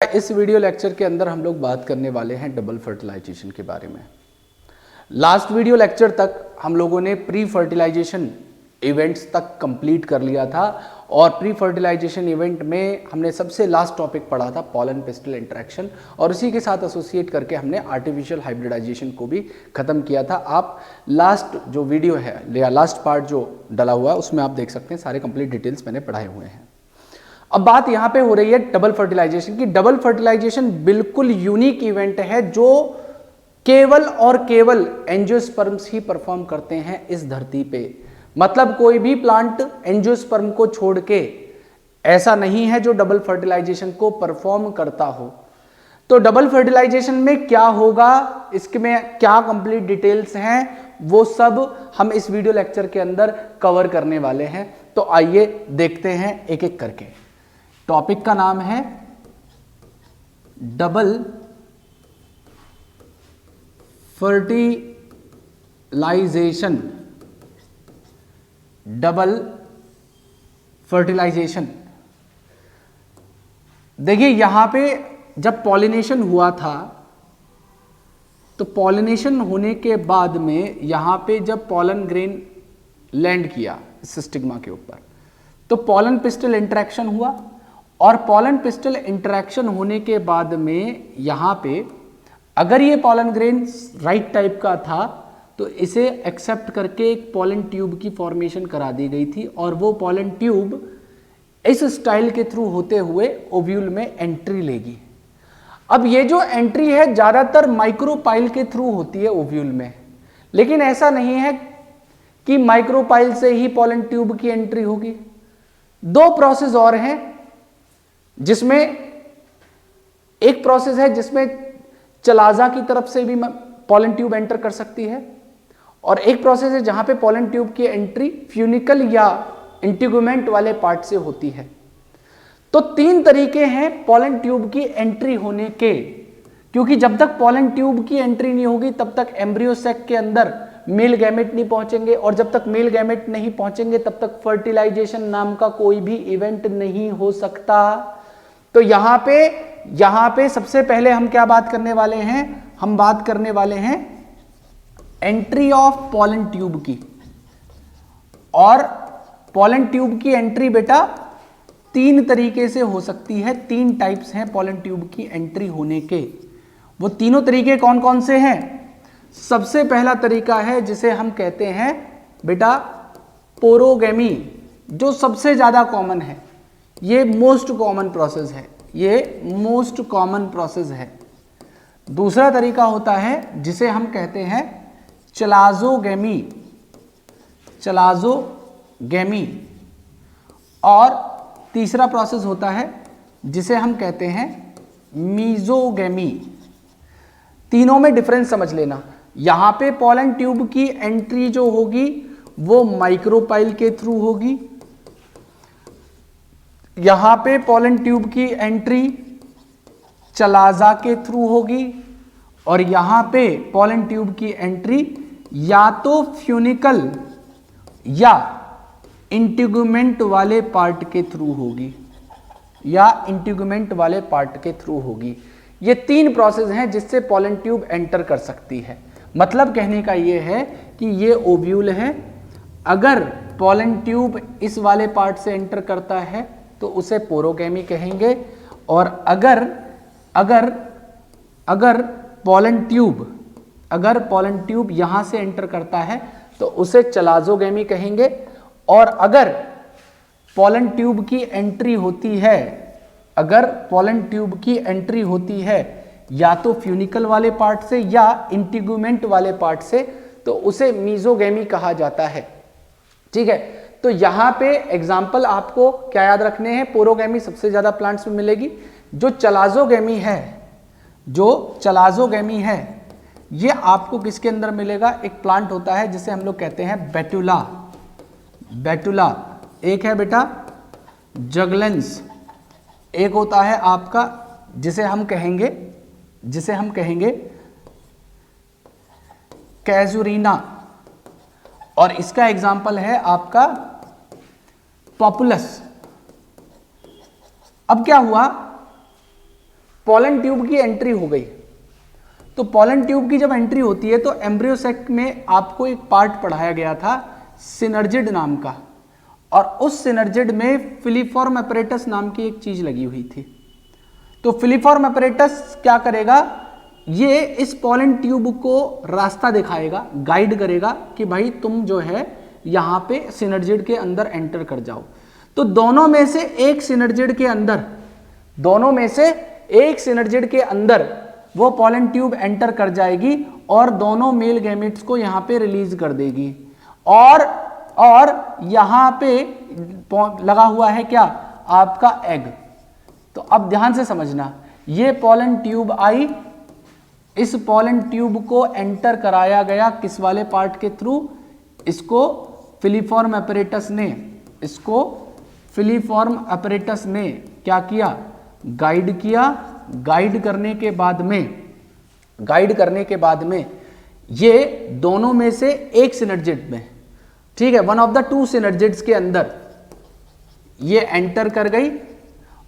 इस video lecture के अंदर हम लोग बात करने वाले हैं डबल फर्टिलाइजेशन के बारे में। लास्ट वीडियो लेक्चर तक हम लोगों ने प्री फर्टिलाइजेशन इवेंट्स तक कंप्लीट कर लिया था और प्री फर्टिलाइजेशन इवेंट में हमने सबसे लास्ट टॉपिक पढ़ा था पॉलन पिस्टल इंटरेक्शन और उसी के साथ एसोसिएट करके हमने आर्टिफिशियल हाइब्रिडाइजेशन को भी खत्म किया था। आप लास्ट जो वीडियो है या लास्ट पार्ट जो डला हुआ है उसमें आप देख सकते हैं, सारे कंप्लीट डिटेल्स मैंने पढ़ाए हुए हैं। अब बात यहां पे हो रही है डबल फर्टिलाइजेशन की। डबल फर्टिलाइजेशन बिल्कुल यूनिक इवेंट है जो केवल और केवल एंजियोस्पर्म्स ही परफॉर्म करते हैं इस धरती पे। मतलब कोई भी प्लांट एंजियोस्पर्म को छोड़ के ऐसा नहीं है जो डबल फर्टिलाइजेशन को परफॉर्म करता हो। तो डबल फर्टिलाइजेशन में क्या होगा, इसमें क्या कंप्लीट डिटेल्स हैं, वो सब हम इस वीडियो लेक्चर के अंदर कवर करने वाले हैं। तो आइए देखते हैं एक एक करके। टॉपिक का नाम है डबल फर्टिलाइजेशन। डबल फर्टिलाइजेशन देखिए, यहां पे जब पॉलिनेशन हुआ था तो पॉलिनेशन होने के बाद में यहां पे जब पॉलन ग्रेन लैंड किया स्टिग्मा के ऊपर तो पॉलन पिस्टल इंटरेक्शन हुआ और पॉलन पिस्टल इंटरेक्शन होने के बाद में यहां पे अगर ये पॉलन ग्रेन राइट टाइप का था तो इसे एक्सेप्ट करके एक पॉलन ट्यूब की फॉर्मेशन करा दी गई थी और वो पॉलन ट्यूब इस स्टाइल के थ्रू होते हुए ओव्यूल में एंट्री लेगी। अब ये जो एंट्री है ज्यादातर माइक्रोपाइल के थ्रू होती है ओव्यूल में, लेकिन ऐसा नहीं है कि माइक्रोपाइल से ही पॉलन ट्यूब की एंट्री होगी। दो प्रोसेस और हैं, जिसमें एक प्रोसेस है जिसमें चलाजा की तरफ से भी पॉलन ट्यूब एंटर कर सकती है और एक प्रोसेस है जहां पे पॉलन ट्यूब की एंट्री फ्यूनिकल या इंटीगुमेंट वाले पार्ट से होती है। तो तीन तरीके हैं पॉलन ट्यूब की एंट्री होने के, क्योंकि जब तक पॉलन ट्यूब की एंट्री नहीं होगी तब तक एम्ब्रियो सैक के अंदर मेल गैमेट नहीं पहुंचेंगे और जब तक मेल गैमेट नहीं पहुंचेंगे तब तक फर्टिलाइजेशन नाम का कोई भी इवेंट नहीं हो सकता। तो यहां पे सबसे पहले हम क्या बात करने वाले हैं, हम बात करने वाले हैं एंट्री ऑफ पॉलन ट्यूब की। और पॉलन ट्यूब की एंट्री बेटा तीन तरीके से हो सकती है, तीन टाइप्स हैं पॉलन ट्यूब की एंट्री होने के। वो तीनों तरीके कौन कौन से हैं? सबसे पहला तरीका है जिसे हम कहते हैं बेटा पोरोगेमी, जो सबसे ज्यादा कॉमन है। ये मोस्ट कॉमन प्रोसेस है, ये मोस्ट कॉमन प्रोसेस है। दूसरा तरीका होता है जिसे हम कहते हैं चलाजोगेमी, चलाजोगेमी। और तीसरा प्रोसेस होता है जिसे हम कहते हैं मीजोगेमी। तीनों में डिफरेंस समझ लेना। यहां पे पॉलन ट्यूब की एंट्री जो होगी वो माइक्रोपाइल के थ्रू होगी, यहां पे पॉलन ट्यूब की एंट्री चलाजा के थ्रू होगी और यहां पे पॉलन ट्यूब की एंट्री या तो फ्यूनिकल या इंटीगुमेंट वाले पार्ट के थ्रू होगी, या इंटीगुमेंट वाले पार्ट के थ्रू होगी। ये तीन प्रोसेस हैं जिससे पॉलन ट्यूब एंटर कर सकती है। मतलब कहने का ये है कि ये ओव्यूल है, अगर पॉलन ट्यूब इस वाले पार्ट से एंटर करता है तो उसे पोरोगेमी कहेंगे और अगर पॉलन ट्यूब यहां से एंटर करता है तो उसे चलाजोगेमी कहेंगे। और अगर पॉलन ट्यूब की एंट्री होती है या तो फ्यूनिकल वाले पार्ट से या इंटीगुमेंट वाले पार्ट से तो उसे मीजोगेमी कहा जाता है। ठीक है, तो यहां पे एग्जाम्पल आपको क्या याद रखने हैं? पोरोगेमी सबसे ज्यादा प्लांट्स में मिलेगी। जो चलाजोगेमी है ये आपको किसके अंदर मिलेगा? एक प्लांट होता है जिसे हम लोग कहते हैं बेटुला। एक है बेटा जगलेंस, एक होता है आपका जिसे हम कहेंगे कैजुरीना और इसका एग्जाम्पल है आपका पॉपुलस। अब क्या हुआ, पोलन ट्यूब की एंट्री हो गई। तो पोलन ट्यूब की जब एंट्री होती है तो एम्ब्रियो सैक में आपको एक पार्ट पढ़ाया गया था सिनर्जिड नाम का, और उस सिनर्जिड में फिलीफॉर्म अपैरेटस नाम की एक चीज लगी हुई थी। तो फिलीफॉर्म अपैरेटस क्या करेगा, ये इस पोलन ट्यूब को रास्ता दिखाएगा, गाइड करेगा कि भाई तुम जो है यहां पे सिनर्जिड के अंदर एंटर कर जाओ। तो दोनों में से एक सिनर्जिड के अंदर वो पोलन ट्यूब एंटर कर जाएगी और दोनों मेल गैमेट्स को यहां पे रिलीज कर देगी। और यहां पे लगा हुआ है क्या, आपका एग। तो अब ध्यान से समझना, ये पोलन ट्यूब आई, इस पोलन ट्यूब को एंटर कराया गया किस वाले पार्ट के थ्रू, इसको फिलीफॉर्म अपैरेटस ने क्या किया, गाइड किया। गाइड करने के बाद में ये दोनों में से एक सिनर्जिड में, ठीक है, one of the two synergids के अंदर ये एंटर कर गई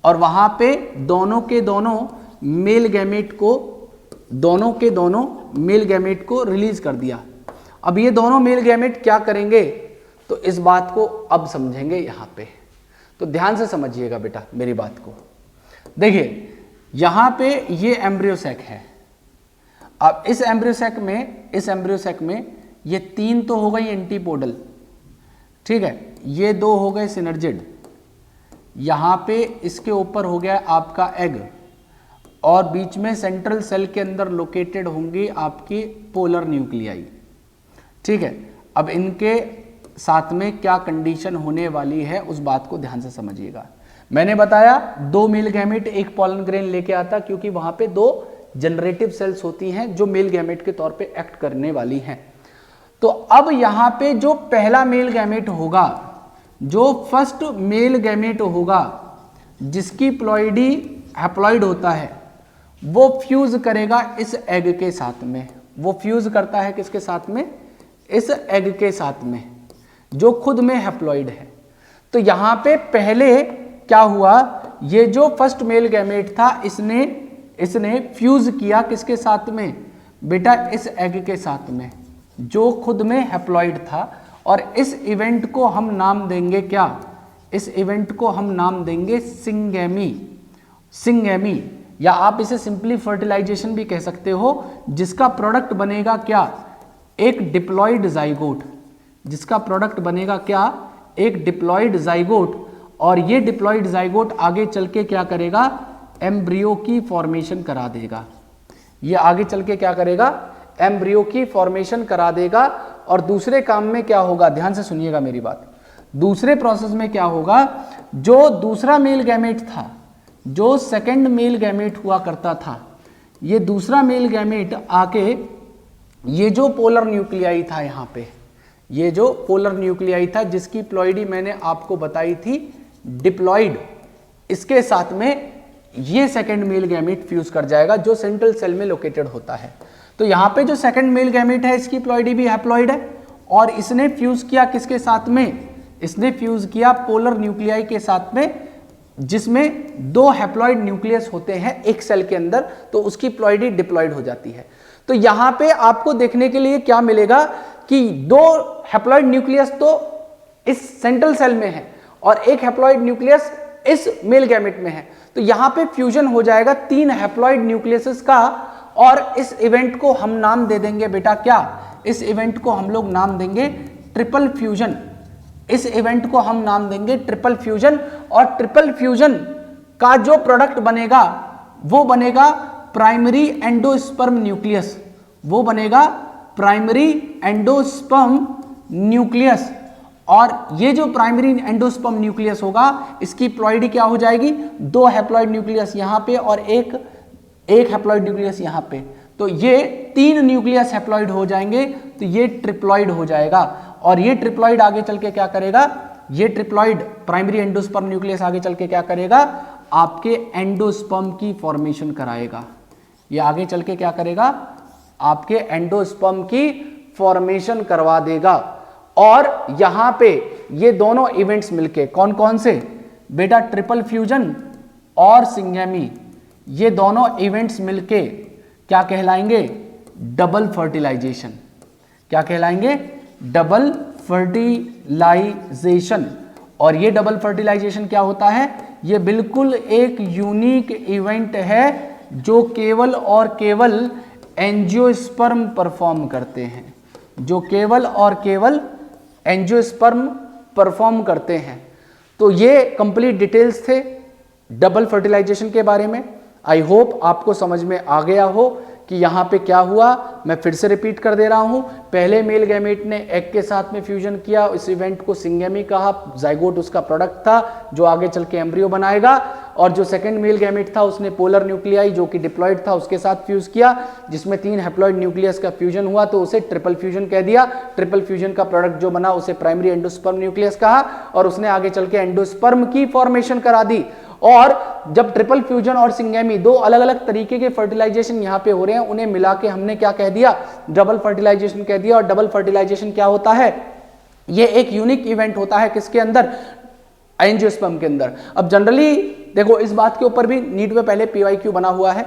और वहां पे दोनों के दोनों मेल गैमेट को रिलीज कर दिया। अब ये दोनों मेल गैमेट क्या करेंगे, तो इस बात को अब समझेंगे यहां पे। तो ध्यान से समझिएगा बेटा मेरी बात को। देखिए यहां पे ये एम्ब्रियो सैक है। अब इस एम्ब्रियो सैक में ये 3 तो हो गई एंटीपोडल, ठीक है, ये 2 हो गए सिनर्जिड, यहां पे इसके ऊपर हो गया आपका एग, और बीच में सेंट्रल सेल के अंदर लोकेटेड होंगी आपकी पोलर न्यूक्लियाई, ठीक है। अब इनके साथ में क्या कंडीशन होने वाली है उस बात को ध्यान से समझिएगा। मैंने बताया 2 मेल गैमेट एक पोलन ग्रेन लेके आता, क्योंकि वहां पे 2 जनरेटिव सेल्स होती हैं जो मेल गैमेट के तौर पे एक्ट करने वाली हैं। तो अब यहां पे जो पहला मेल गैमेट होगा, जो फर्स्ट मेल गैमेट होगा जिसकी प्लॉइडी हैप्लॉइड होता है, वो फ्यूज करेगा इस एग के साथ में। वो फ्यूज करता है किसके साथ में, इस एग के साथ में, जो खुद में हैप्लॉइड है। तो यहां पे पहले क्या हुआ, ये जो फर्स्ट मेल गैमेट था इसने फ्यूज किया किसके साथ में बेटा, इस एग के साथ में जो खुद में हैप्लॉइड था। और इस इवेंट को हम नाम देंगे क्या, इस इवेंट को हम नाम देंगे सिंगेमी, या आप इसे सिंपली फर्टिलाइजेशन भी कह सकते हो, जिसका प्रोडक्ट बनेगा क्या, एक डिप्लॉइड जाइगोट, जिसका प्रोडक्ट बनेगा क्या, एक डिप्लॉइड जाइगोट। और ये डिप्लॉइड जाइगोट आगे चल के क्या करेगा, एम्ब्रियो की फॉर्मेशन करा देगा। ये आगे चल के क्या करेगा, एम्ब्रियो की फॉर्मेशन करा देगा। और दूसरे काम में क्या होगा, ध्यान से सुनिएगा मेरी बात, दूसरे प्रोसेस में क्या होगा, जो दूसरा मेल गैमेट था, जो सेकंड मेल गैमेट हुआ करता था, ये दूसरा मेल गैमेट आके ये जो पोलर न्यूक्लियाई था, यहाँ पे ये जो पोलर न्यूक्लियाई था जिसकी प्लॉइडी मैंने आपको बताई थी डिप्लॉइड, इसके साथ में ये सेकंड मेल गैमेट फ्यूज कर जाएगा जो सेंट्रल सेल में लोकेटेड होता है। तो यहाँ पे जो सेकंड मेल गैमेट है इसकी प्लॉइडी भी हैप्लॉइड है, और इसने फ्यूज किया किसके साथ में, इसने फ्यूज किया पोलर न्यूक्लियाई के साथ में, जिसमें 2 हैप्लॉइड न्यूक्लियस होते हैं एक सेल के अंदर, तो उसकी प्लॉइडी डिप्लॉइड हो जाती है। तो यहां पे आपको देखने के लिए क्या मिलेगा कि 2 हैप्लॉइड न्यूक्लियस तो इस सेंट्रल सेल में है और एक हैप्लॉइड न्यूक्लियस इस मेल गैमेट में है। तो यहां पे फ्यूजन हो जाएगा 3 हैप्लॉइड न्यूक्लियसेस का, और इस इवेंट को हम नाम दे देंगे बेटा क्या, इस इवेंट को हम लोग नाम देंगे ट्रिपल फ्यूजन। इस इवेंट को हम नाम देंगे ट्रिपल फ्यूजन। और ट्रिपल फ्यूजन का जो प्रोडक्ट बनेगा वो बनेगा प्राइमरी एंडोस्पर्म न्यूक्लियस, वो बनेगा प्राइमरी एंडोस्पर्म न्यूक्लियस। और ये जो प्राइमरी एंडोस्पर्म न्यूक्लियस होगा इसकी प्लॉइडी क्या हो जाएगी, 2 हैप्लॉइड न्यूक्लियस यहां पे और एक हैप्लॉइड न्यूक्लियस यहां पे। तो ये 3 न्यूक्लियस हैप्लॉइड हो जाएंगे, तो ये ट्रिप्लॉइड हो जाएगा। और ये ट्रिप्लॉइड आगे चल के क्या करेगा, ये ट्रिप्लॉइड प्राइमरी एंडोस्पर्म न्यूक्लियस आगे चल के क्या करेगा, आपके एंडोस्पर्म की फॉर्मेशन कराएगा। ये आगे चल के क्या करेगा, आपके एंडोस्पर्म की फॉर्मेशन करवा देगा। और यहां पे ये दोनों इवेंट्स मिलके, कौन कौन से बेटा, ट्रिपल फ्यूजन और सिंगेमी, ये दोनों इवेंट्स मिलके क्या कहलाएंगे? Double fertilization. क्या कहलाएंगे? Double fertilization. और ये डबल फर्टिलाइजेशन क्या होता है? ये बिल्कुल एक यूनिक इवेंट है जो केवल और केवल एंजियोस्पर्म परफॉर्म करते हैं, जो केवल और केवल एंजियोस्पर्म परफॉर्म करते हैं। तो ये कंप्लीट डिटेल्स थे डबल फर्टिलाइजेशन के बारे में। आई होप आपको समझ में आ गया हो कि यहाँ पे क्या हुआ। मैं फिर से रिपीट कर दे रहा हूँ। पहले मेल गैमेट ने एग के साथ में फ्यूजन किया, इस इवेंट को सिंगेमी कहा। जाइगोट उसका प्रोडक्ट था जो आगे चल के एम्ब्रियो बनाएगा। और जो सेकंड मेल गैमेट था उसने पोलर न्यूक्लियाई जो कि डिप्लॉयड था उसके साथ फ्यूज किया, जिसमें 3 हैप्लॉयड न्यूक्लियस का फ्यूजन हुआ, तो उसे ट्रिपल फ्यूजन कह दिया। ट्रिपल फ्यूजन का प्रोडक्ट जो बना उसे प्राइमरी एंडोस्पर्म न्यूक्लियस कहा, और उसने आगे चल के एंडोस्पर्म की फॉर्मेशन करा दी। और जब ट्रिपल फ्यूजन और सिंगेमी, दो अलग अलग तरीके के फर्टिलाइजेशन यहां पे हो रहे हैं, उन्हें मिला के हमने क्या कह दिया? डबल फर्टिलाइजेशन कह दिया। और डबल फर्टिलाइजेशन क्या होता है? ये एक यूनिक इवेंट होता है किसके अंदर? एंजियोस्पर्म के अंदर। अब जनरली देखो इस बात के ऊपर भी नीट में पहले PYQ बना हुआ है,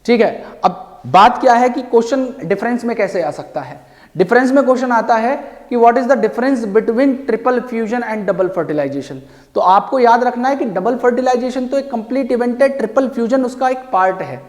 ठीक है। अब बात क्या है कि क्वेश्चन डिफरेंस में कैसे आ सकता है? डिफरेंस में क्वेश्चन आता है कि what is the difference between triple fusion and double fertilisation. तो आपको याद रखना है कि डबल फर्टिलाइजेशन तो एक कंप्लीट इवेंट है, ट्रिपल फ्यूजन उसका एक पार्ट है।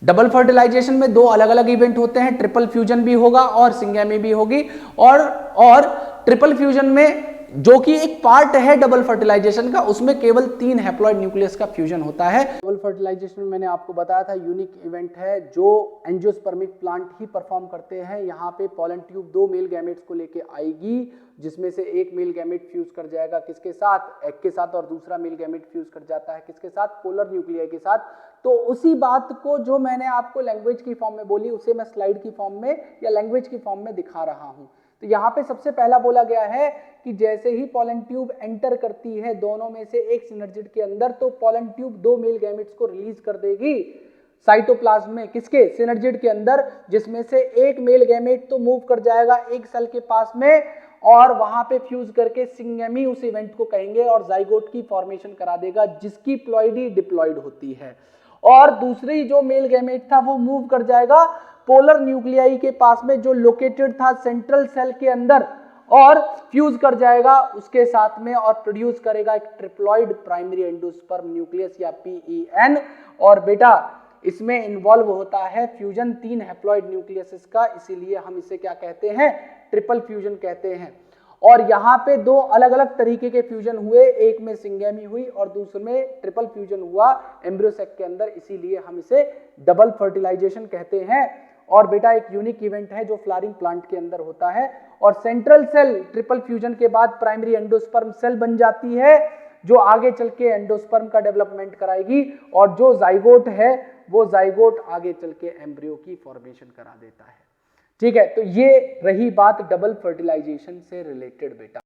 डबल फर्टिलाइजेशन में 2 अलग अलग इवेंट होते हैं, ट्रिपल फ्यूजन भी होगा और सिंगेमी भी होगी। और ट्रिपल फ्यूजन में जो कि एक पार्ट है डबल फर्टिलाइजेशन का, उसमें केवल 3 हैप्लॉयड न्यूक्लियस का फ्यूजन होता है। डबल फर्टिलाइजेशन में मैंने आपको बताया था यूनिक इवेंट है जो एंजियोस्पर्मिक प्लांट ही परफॉर्म करते हैं। यहाँ पे पॉलन ट्यूब 2 मेल गैमेट्स को लेके आएगी, जिसमें से एक मेल गैमेट फ्यूज कर जाएगा किसके साथ? एग के साथ। और दूसरा मेल गैमेट फ्यूज कर जाता है किसके साथ? पोलर न्यूक्लियाई के साथ। तो उसी बात को जो मैंने आपको लैंग्वेज की फॉर्म में बोली, उसे मैं स्लाइड की फॉर्म में या लैंग्वेज की फॉर्म में दिखा रहा हूं। तो यहाँ पे सबसे पहला बोला गया है कि जैसे ही पॉलन ट्यूब एंटर करती है दोनों में से एक सिनर्जिड के अंदर, तो पॉलन ट्यूब 2 मेल गैमेट्स को रिलीज कर देगी साइटोप्लाज्म में, किसके? सिनर्जिड के अंदर, जिसमें से एक मेल गैमेट तो मूव कर जाएगा एक सेल के पास में और वहां पे फ्यूज करके सिंगेमी उस इवेंट को कहेंगे और जाइगोट की फॉर्मेशन करा देगा, जिसकी प्लॉइडी डिप्लॉयड होती है। और दूसरी जो मेल गैमेट था वो मूव कर जाएगा पोलर न्यूक्लियाई के पास में जो लोकेटेड था सेंट्रल सेल के अंदर, और फ्यूज कर जाएगा उसके साथ में और प्रोड्यूस करेगा एक ट्रिप्लॉइड प्राइमरी एंडोस्पर्म न्यूक्लियस या PEN। और बेटा इसमें इन्वॉल्व होता है फ्यूजन 3 हैप्लॉइड न्यूक्लियस का, इसीलिए हम इसे क्या कहते हैं? ट्रिपल फ्यूजन कहते हैं। और यहाँ पे 2 अलग अलग तरीके के फ्यूजन हुए, एक में सिंगेमी हुई और दूसरे में ट्रिपल फ्यूजन हुआ एम्ब्रियो सेक के अंदर, इसीलिए हम इसे डबल फर्टिलाइजेशन कहते हैं। और बेटा एक यूनिक इवेंट है जो फ्लावरिंग प्लांट के अंदर होता है। और सेंट्रल सेल ट्रिपल फ्यूजन के बाद प्राइमरी एंडोस्पर्म सेल बन जाती है जो आगे चल के एंडोस्पर्म का डेवलपमेंट कराएगी, और जो जाइगोट है वो जाइगोट आगे चल के एम्ब्रियो की फॉर्मेशन करा देता है। ठीक है, तो ये रही बात डबल फर्टिलाइजेशन से रिलेटेड बेटा।